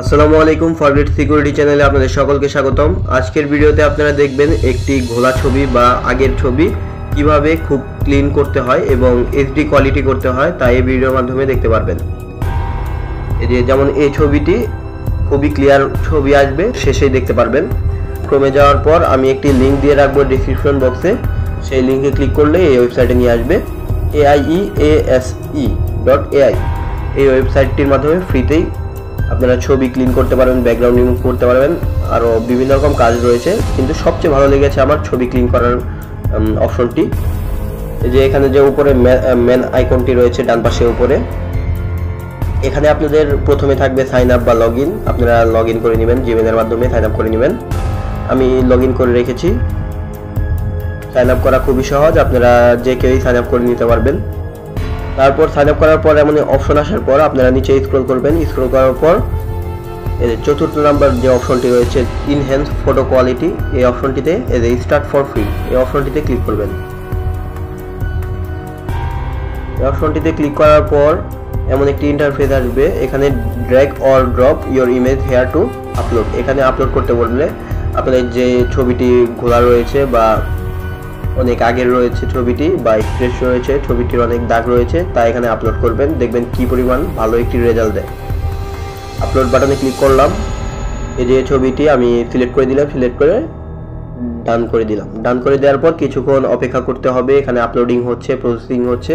আসসালামু আলাইকুম ফরগ্রেট সিকিউরিটি চ্যানেলে আপনাদের সকলকে স্বাগতম। আজকের ভিডিওতে আপনারা দেখবেন একটি ঘোলা ছবি বা আগের ছবি কিভাবে খুব ক্লিন করতে হয় এবং এইচডি কোয়ালিটি করতে হয় তা এই ভিডিওর মাধ্যমে দেখতে পারবেন। এই যে যেমন এই ছবিটি খুবই ক্লিয়ার ছবি আসবে, শেষেই দেখতে পারবেন। ক্রমে যাওয়ার পর আমি একটি লিঙ্ক দিয়ে রাখবো ডেসক্রিপশন বক্সে, সেই লিঙ্কে ক্লিক করলে এই ওয়েবসাইটে নিয়ে আসবে AIEASE.ai। এই ওয়েবসাইটটির মাধ্যমে ফ্রিতেই আপনারা ছবি ক্লিন করতে পারবেন, ব্যাকগ্রাউন্ড রিমুভ করতে পারবেন, আরও বিভিন্ন রকম কাজ রয়েছে। কিন্তু সবচেয়ে ভালো লেগেছে আমার ছবি ক্লিন করার অপশনটি। এই যে এখানে যে উপরে মেন আইকনটি রয়েছে ডান পাশে উপরে, এখানে আপনাদের প্রথমে থাকবে সাইন আপ বা লগ ইন। আপনারা লগ ইন করে নেবেন, জিমেলের মাধ্যমে সাইন আপ করে নেবেন। আমি লগ ইন করে রেখেছি। সাইন আপ করা খুবই সহজ, আপনারা যে কেউই সাইন আপ করে নিতে পারবেন। তারপর সাইন আপ করার পর এমন অপশন আসার পর আপনারা নিচে স্ক্রল করবেন। স্ক্রল করার পর এই চতুর্থ নাম্বার যে অপশনটি রয়েছে ইনহ্যান্স ফটো কোয়ালিটি, এই অপশনটিতে এই যে স্টার্ট ফর ফ্রি এই অপশনটিতে ক্লিক করবেন। এই অপশনটিতে ক্লিক করার পর এমন একটি ইন্টারফেস আসবে। এখানে drag or drop your image hair two upload, এখানে আপলোড করতে বললে আপনাদের যে ছবিটি ঘোলা রয়েছে বা অনেক আগের রয়েছে ছবিটি বা স্ক্র্যাচ রয়েছে, ছবিটির অনেক দাগ রয়েছে, তা এখানে আপলোড করবেন। দেখবেন কি পরিমাণ ভালো একটি রেজাল্ট দেয়। আপলোড বাটনে ক্লিক করলাম। এই যে ছবিটি আমি সিলেক্ট করে দিলাম, সিলেক্ট করে ডান করে দিলাম। ডান করে দেওয়ার পর কিছুক্ষণ অপেক্ষা করতে হবে। এখানে আপলোডিং হচ্ছে, প্রসেসিং হচ্ছে,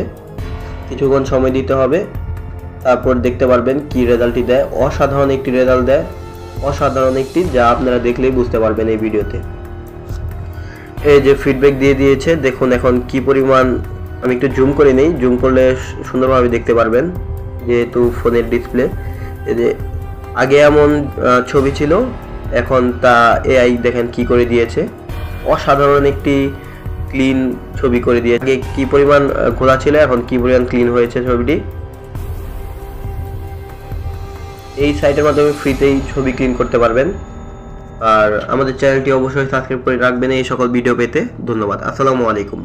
কিছুক্ষণ সময় দিতে হবে। তারপর দেখতে পারবেন কি রেজাল্টটি দেয়। অসাধারণ একটি রেজাল্ট দেয়, অসাধারণ একটি, যা আপনারা দেখলেই বুঝতে পারবেন এই ভিডিওতে। এই যে ফিডব্যাক দিয়ে দিয়েছে, দেখুন এখন কি পরিমাণ। আমি একটু জুম করে নেই, জুম করলে সুন্দরভাবে দেখতে পারবেন যেহেতু ফোনের ডিসপ্লে। এই যে আগে এমন ছবি ছিল, এখন তা এআই দেখেন কি করে দিয়েছে। অসাধারণ একটি ক্লিন ছবি করে দিয়েছে। আগে কি পরিমাণ ঘোলা ছিল, এখন কি পরিমাণ ক্লিন হয়েছে ছবিটি। এই সাইটের মাধ্যমে ফ্রিতেই ছবি ক্লিন করতে পারবেন। আর আমাদের চ্যানেলটি অবশ্যই সাবস্ক্রাইব করে রাখবেন এই সকল ভিডিও পেতে। ধন্যবাদ। আসসালামু আলাইকুম।